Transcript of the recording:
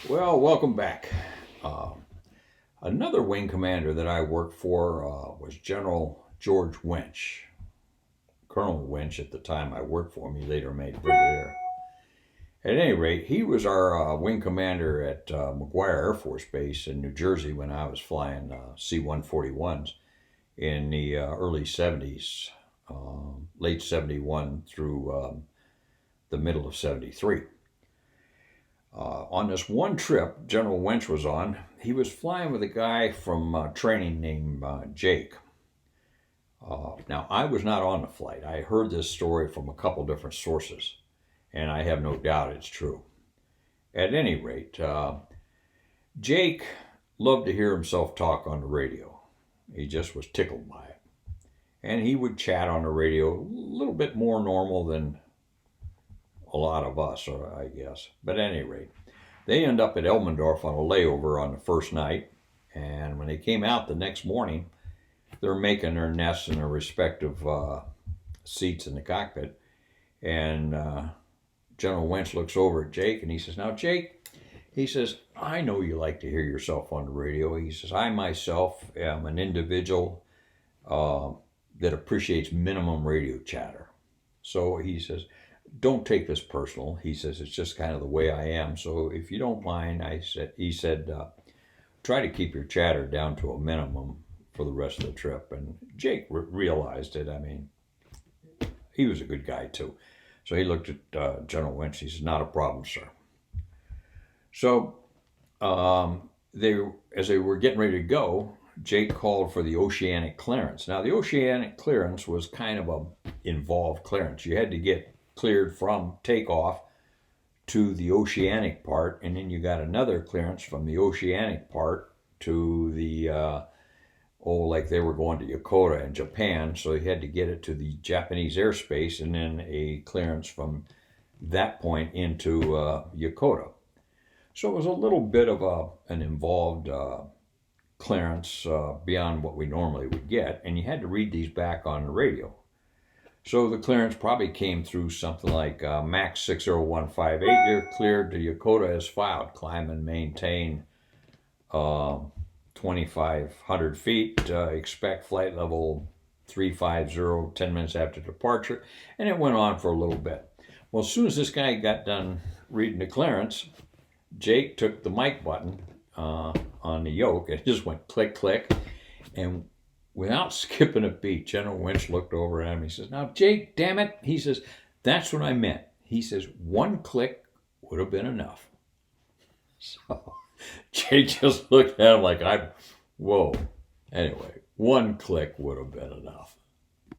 Well, welcome back. Another wing commander that I worked for was General George Wentsch. Colonel Wentsch at the time I worked for him. He later made brigadier. At any rate, he was our wing commander at McGuire Air Force Base in New Jersey when I was flying C-141s in the early 70s, late 71 through the middle of 73. On this one trip General Wentsch was on, he was flying with a guy from training named Jake. Now, I was not on the flight. I heard this story from a couple different sources, and I have no doubt it's true. At any rate, Jake loved to hear himself talk on the radio. He just was tickled by it. And he would chat on the radio a little bit more normal than a lot of us, I guess. But at any rate, they end up at Elmendorf on a layover on the first night, and when they came out the next morning, they're making their nests in their respective seats in the cockpit, and General Wentsch looks over at Jake, and he says, "Now, Jake," he says, "I know you like to hear yourself on the radio." He says, "I myself am an individual that appreciates minimum radio chatter." So he says, "Don't take this personal." He says, "It's just kind of the way I am. So if you don't mind," he said, "try to keep your chatter down to a minimum for the rest of the trip." And Jake realized it. I mean, he was a good guy too. So he looked at General Wentsch. He says, "Not a problem, sir." So as they were getting ready to go, Jake called for the oceanic clearance. Now, the oceanic clearance was kind of a involved clearance. You had to get cleared from takeoff to the oceanic part, and then you got another clearance from the oceanic part to the like they were going to Yokota in Japan, so he had to get it to the Japanese airspace, and then a clearance from that point into Yokota. So it was a little bit of an involved clearance beyond what we normally would get, and you had to read these back on the radio. So the clearance probably came through something like MAX 60158. You're cleared to Yokota as filed. Climb and maintain 2,500 feet. Expect flight level 350 10 minutes after departure. And it went on for a little bit. Well, as soon as this guy got done reading the clearance, Jake took the mic button on the yoke. It just went click, click. And without skipping a beat, General Wentsch looked over at him. He says, "Now, Jake, damn it." He says, "That's what I meant." He says, "One click would have been enough." So Jake just looked at him like, whoa. Anyway, one click would have been enough.